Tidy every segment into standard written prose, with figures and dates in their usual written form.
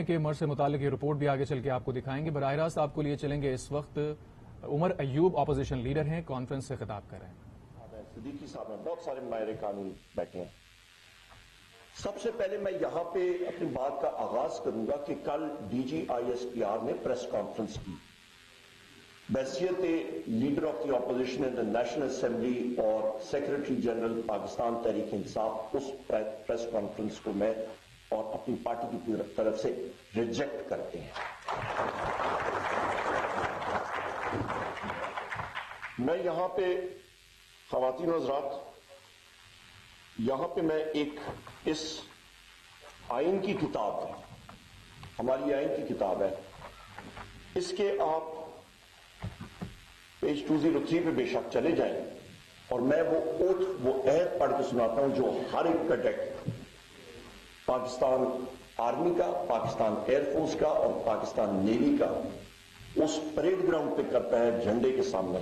کہ عمر سے متعلق یہ رپورٹ بھی آگے چل کے آپ کو دکھائیں گے. براہ راست آپ کو لیے چلیں گے. اس وقت عمر ایوب اپوزیشن لیڈر ہیں, کانفرنس سے خطاب کر رہے ہیں. صدیقی صاحب ہیں, بہت سارے ماہر قانون بیٹھے ہیں. سب سے پہلے میں یہاں پہ اپنی بات کا آغاز کروں گا کہ کل D G I S P R نے پریس کانفرنس کی. بحیثیت leader of the opposition in the national assembly اور سیکرٹری جنرل پاکستان تحریک انصاف, اس پریس کانفرنس کو میں اور اپنی پارٹی کی طرف سے ریجیکٹ کرتے ہیں. میں یہاں پہ خواتین و حضرات, یہاں پہ میں ایک اس آئین کی کتاب ہے, ہماری آئین کی کتاب ہے, اس کے آپ پیج 203 پہ بے شک چلے جائیں اور میں وہ عہد پڑھ کے سناتا ہوں جو ہر ایک کیڈٹ پاکستان آرمی کا, پاکستان ایئر فورس کا اور پاکستان نیوی کا اس پریڈ گراؤنڈ پہ کرتا ہے جھنڈے کے سامنے.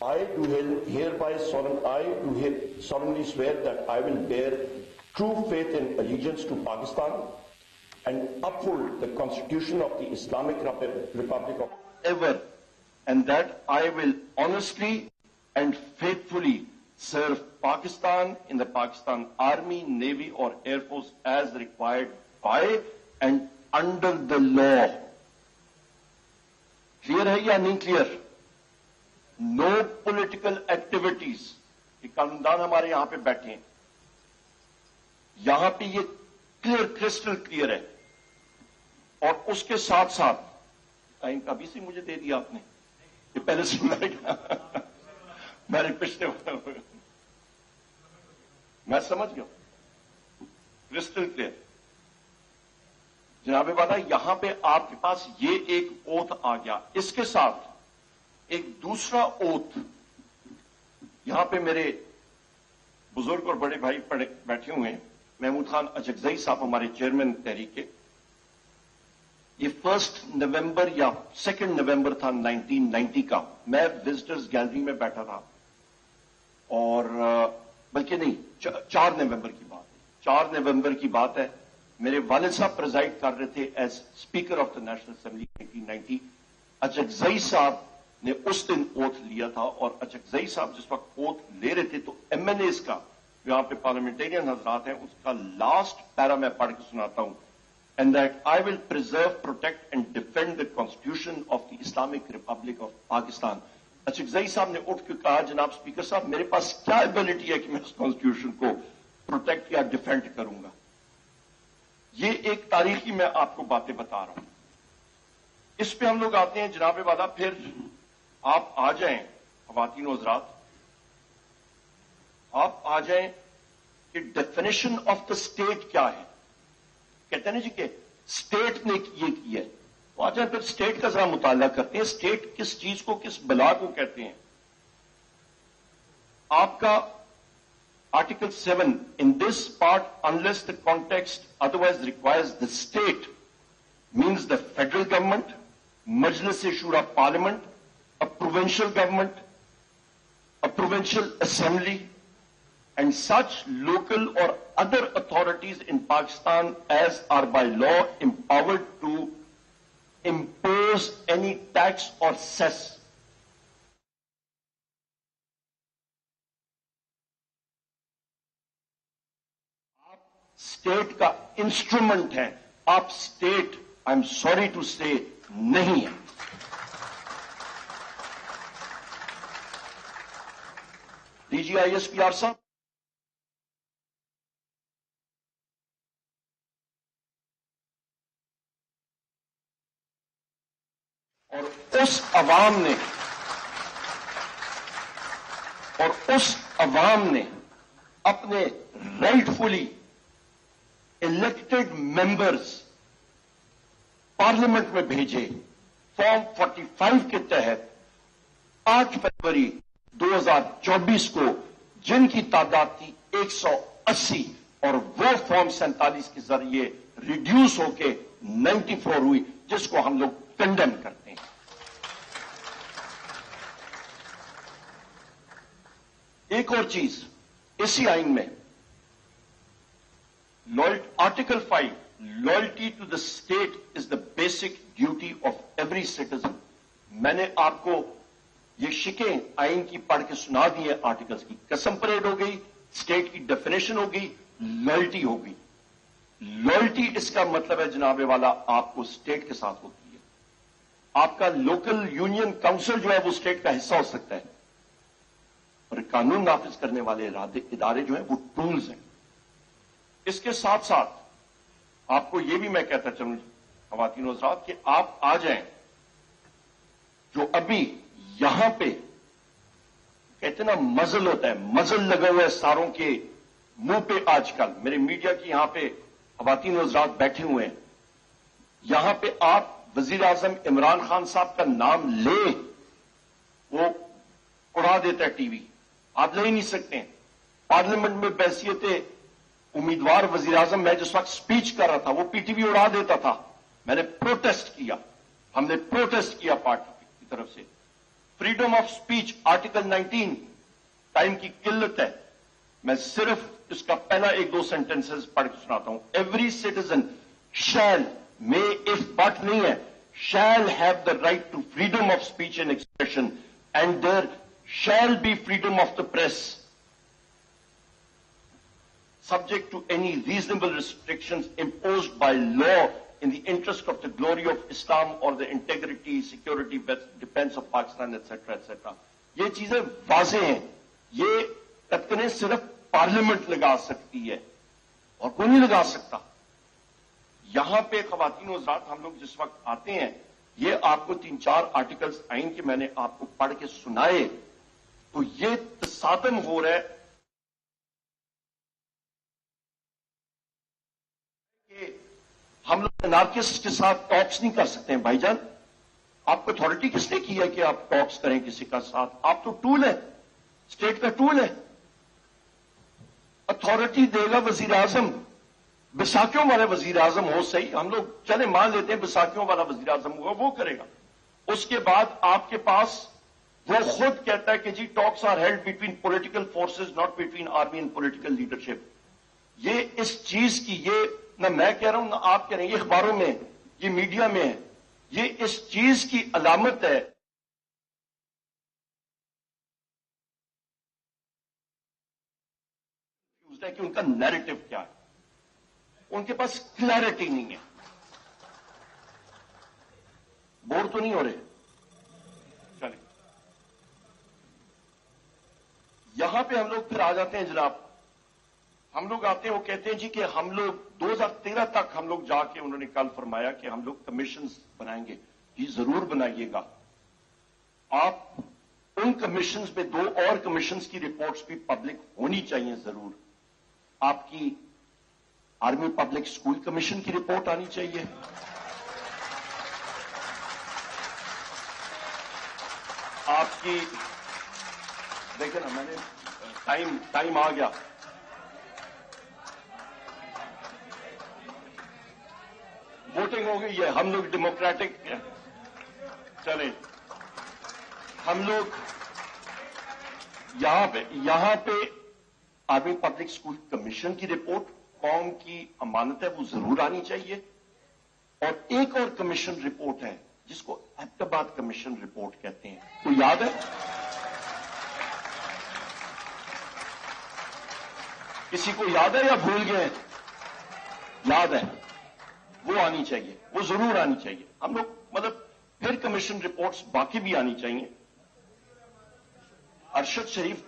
I do hereby solemnly swear that I will bear true faith and allegiance to Pakistan and uphold the Constitution of the Islamic Republic of ever, and that I will honestly and faithfully serve Pakistan in the Pakistan Army, Navy or Air Force as required by and under the law. Clear ہے یا نہیں clear? Know political activities. یہ قانوندان ہمارے یہاں پہ بیٹھے ہیں, یہاں پہ یہ کلیئر, کرسٹل کلیئر ہے. اور اس کے ساتھ ساتھ ٹائم کا بھی سی مجھے دے دیا آپ نے, یہ پہلے سے میں پچھلے میں سمجھ گیا, کرسٹل کلیئر. جناب والا, یہاں پہ آپ کے پاس یہ ایک اوتھ آ گیا, اس کے ساتھ ایک دوسرا اوتھ. یہاں پہ میرے بزرگ اور بڑے بھائی بیٹھے ہوئے ہیں. محمود خان اچکزئی صاحب ہمارے چیئرمین تحریک کے, یہ 1 نومبر یا 2 نومبر تھا 1990 کا. میں وزٹرز گیلری میں بیٹھا تھا, اور بلکہ نہیں, 4 نومبر کی بات ہے, 4 نومبر کی بات ہے. میرے والد صاحب پریزائڈ کر رہے تھے as speaker of the national assembly 1990. Achakzai صاحب نے اس دن اوتھ لیا تھا, اور اچکزئی صاحب جس وقت اوتھ لے رہے تھے تو ایم این ایز کا, جو یہاں پہ پارلیمنٹرین حضرات ہیں, اس کا لاسٹ پیرا میں پڑھ کے سناتا ہوں. And that I will preserve, protect and defend the constitution of the Islamic republic of Pakistan. Achakzai صاحب نے اٹھ کے کہا, جناب اسپیکر صاحب, میرے پاس کیا ایبلٹی ہے کہ میں اس کانسٹیٹیوشن کو پروٹیکٹ یا ڈیفینڈ کروں گا. یہ ایک تاریخی میں آپ کو باتیں بتا رہا ہوں. اس پہ ہم لوگ آتے ہیں جناب والا. پھر آپ آ جائیں خواتین و حضرات, آپ آ جائیں کہ ڈیفینیشن آف دا اسٹیٹ کیا ہے. کہتے ہیں جی کہ اسٹیٹ نے یہ کیا ہے, تو آ جائیں پھر اسٹیٹ کا ذرا مطالعہ کرتے ہیں. اسٹیٹ کس چیز کو, کس بلا کو کہتے ہیں. آپ کا article 7, in this part unless the context otherwise requires the state means the federal government, Majlis Shura Parliament, a provincial government, a provincial assembly, and such local or other authorities in Pakistan as are by law empowered to impose any tax or cess. آپ state کا instrument ہیں, آپ state, I am sorry to say, نہیں ہے. D G I S P R صاحب, اور اس عوام نے اپنے رائٹفلی الیکٹڈ ممبرز پارلیمنٹ میں بھیجے. فارم 45 کے تحت 8 فروری 2024 کو, جن کی تعداد تھی 180, اور وہ فارم 47 کے ذریعے ریڈیوس ہو کے 94 ہوئی, جس کو ہم لوگ کنڈیم کرتے ہیں. ایک اور چیز اسی آئین میں article 5 loyalty to the state is the basic duty of every citizen. मैंने आपको ये शिकें आइन की पढ़ के सुना दी है, आर्टिकल्स की कसम परेड हो गई, स्टेट की डेफिनेशन हो गई, लॉयल्टी हो गई। लॉयल्टी इसका मतलब है जनाबे वाला आपको स्टेट के साथ होती है। आपका लोकल यूनियन काउंसिल जो है वो स्टेट का हिस्सा हो सकता है, और कानून नाफिज करने वाले इदारे जो हैं वो टूल्स हैं। इसके साथ साथ आपको ये भी मैं कहता चलूं ख़वातीन और हज़रात कि आप आ जाएं, जो अभी यहां पे कहते ना मजल होता है, मजल लगा हुआ है सारों के मुंह पे। आजकल मेरे मीडिया की यहां पे ख़वातीन और हज़रात बैठे हुए हैं, यहां पे आप वजीर आजम इमरान खान साहब का नाम ले, वो उड़ा देता है टीवी, आप ले ही नहीं सकते हैं। पार्लियामेंट में बैसियत उम्मीदवार वजीर आजम मैं जिस वक्त स्पीच कर रहा था वो पीटीवी उड़ा देता था। मैंने प्रोटेस्ट किया, हमने प्रोटेस्ट किया पार्टी की तरफ से। Freedom of speech article 19, time की किल्लत है, मैं सिर्फ इसका पहला एक दो सेंटेंसेस पढ़ के सुनाता हूं। Every citizen shall, may if but नहीं है, shall have the right to freedom of speech and expression and there shall be freedom of the press subject to any reasonable restrictions imposed by law in the interest of the glory of Islam or the integrity, security, defense of Pakistan, etc., etc. ये चीजें वाज़ेह हैं, ये तकनीक सिर्फ parliament लगा सकती है और कोई नहीं लगा सकता। यहां पे ख़वातीन और हज़रात हम लोग जिस वक्त आते हैं, ये आपको 3-4 आर्टिकल्स आइन के मैंने आपको पढ़ के सुनाए, तो ये तसादम हो रहा है हम लोग एनार्किस्ट के साथ टॉक्स नहीं कर सकते हैं। भाईजान, आपको अथॉरिटी किसने की है कि आप टॉक्स करें किसी का साथ? आप तो टूल है, स्टेट का टूल है। अथॉरिटी देगा वजीर आजम, बैसाखियों वाला वजीर आजम हो, सही, हम लोग चले मान लेते हैं बैसाखियों वाला वजीर आजम होगा, वो करेगा। उसके बाद आपके पास वो खुद कहता है कि जी talks are held between political forces, not between army and political leadership. ये इस चीज की, ये ना मैं कह रहा हूं ना आप कह रहे हैं, ये अखबारों में, ये मीडिया में है, ये इस चीज की अलामत है कि उनका नैरेटिव क्या है, उनके पास क्लैरिटी नहीं है। बोर तो नहीं हो रहे? चलिए, यहां पे हम लोग फिर आ जाते हैं जनाब, हम लोग आते हैं, वो कहते हैं जी कि हम लोग 2013 तक हम लोग जाके, उन्होंने कल फरमाया कि हम लोग कमीशंस बनाएंगे। ये जरूर बनाइएगा। आप उन कमीशंस में 2 और कमीशंस की रिपोर्ट्स भी पब्लिक होनी चाहिए जरूर। आपकी आर्मी पब्लिक स्कूल कमीशन की रिपोर्ट आनी चाहिए, आपकी, देखिए ना, मैंने टाइम आ गया, वोटिंग हो गई है, हम लोग डेमोक्रेटिक चले, हम लोग यहां पे आर्मी पब्लिक स्कूल कमीशन की रिपोर्ट कौम की अमानत है, वो जरूर आनी चाहिए। और एक और कमीशन रिपोर्ट है जिसको एबटाबाद कमीशन रिपोर्ट कहते हैं, तो याद है? किसी को याद है या भूल गए? याद है, वो आनी चाहिए, वो जरूर आनी चाहिए। हम लोग मतलब फिर कमीशन रिपोर्ट्स बाकी भी आनी चाहिए। अरशद शरीफ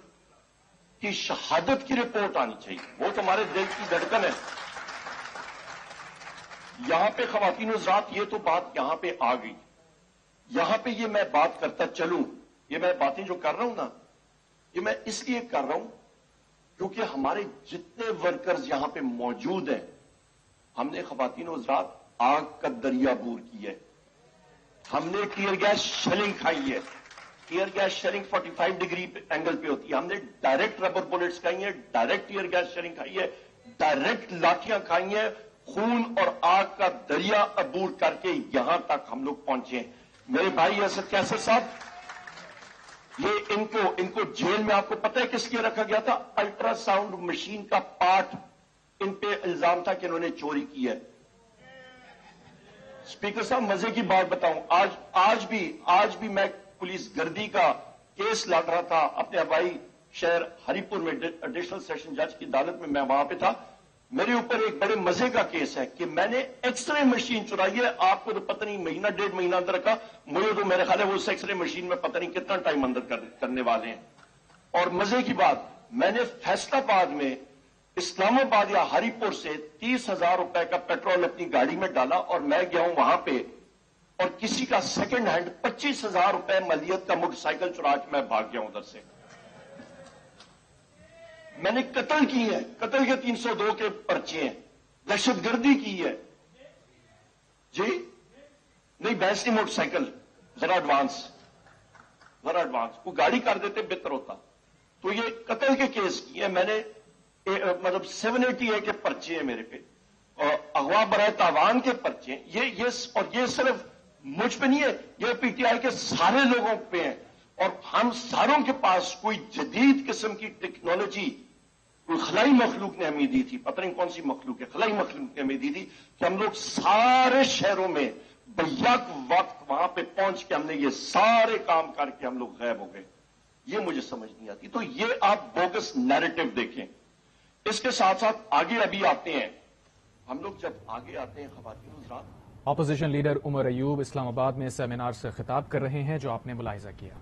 की शहादत की रिपोर्ट आनी चाहिए, वो तो हमारे दिल की धड़कन है। यहां पे ख़वातीन हज़रात, ये तो बात यहां पे आ गई। यहां पे ये मैं बात करता चलूं, ये मैं बातें जो कर रहा हूं ना, ये मैं इसलिए कर रहा हूं क्योंकि हमारे जितने वर्कर्स यहां पे मौजूद हैं, हमने ख़वातीन हज़रात आग का दरिया बूर की है, हमने टीयर गैस शेलिंग खाई है। Tear gas shelling 45 degree angle पे होती है, हमने डायरेक्ट रबर बुलेट्स खाई है, डायरेक्ट टीयर गैस शेलिंग खाई है, डायरेक्ट लाठियां खाई हैं, खून और आग का दरिया अबूर करके यहां तक हम लोग पहुंचे हैं। मेरे भाई असद कैसर साहब, ये इनको जेल में आपको पता है किसके रखा गया था? अल्ट्रासाउंड मशीन का पार्ट इन पे इल्जाम था कि इन्होंने चोरी की है। स्पीकर साहब मजे की बात बताऊं, आज भी मैं पुलिस गर्दी का केस लड़ रहा था अपने हवाई शहर हरिपुर में, एडिशनल सेशन जज की अदालत में मैं वहां पे था। मेरे ऊपर एक बड़े मजे का केस है कि मैंने एक्सरे मशीन चुराई है। आपको तो पता नहीं महीना डेढ़ महीना अंदर रखा, मुझे तो मेरे ख्याल है वो उस एक्सरे मशीन में पता नहीं कितना टाइम अंदर करने वाले हैं। और मजे की बात, मैंने फैसलाबाद में इस्लामाबाद या हरिपुर से 30,000 रुपए का पेट्रोल अपनी गाड़ी में डाला और मैं गया हूं वहां पे, और किसी का सेकंड हैंड 25,000 रुपए मलियत का मोटरसाइकिल चुरा के मैं भाग गया उधर से। मैंने कत्ल की है, कत्ल के 302 के पर्चे हैं, दहशतगर्दी की है जी। नहीं भैंसनी मोटरसाइकिल जरा एडवांस वो गाड़ी कर देते बेहतर होता। तो ये कत्ल के केस किए हैं मैंने, मतलब 780A के पर्चे हैं मेरे पे, और अगवा बराए तावान के पर्चे हैं। ये सिर्फ मुझ पे नहीं है, ये पीटीआई के सारे लोगों पे हैं। और हम सारों के पास कोई जदीद किस्म की टेक्नोलॉजी, कोई खलाई मखलूक ने हमें दी थी, पता नहीं कौन सी मखलूक है, खलाई मखलूक ने हमें दी थी कि हम लोग सारे शहरों में बैक वक्त वहां पे पहुंच के हमने ये सारे काम करके हम लोग गायब हो गए। ये मुझे समझ नहीं आती। तो ये आप बोगस नैरेटिव देखें। इसके साथ साथ आगे अभी आते हैं हम लोग, जब आगे आते हैं ख़वातीन हज़रात, ऑपोजिशन लीडर उमर अयूब इस्लामाबाद में सेमिनार से खिताब कर रहे हैं जो आपने मुलाहिजा किया।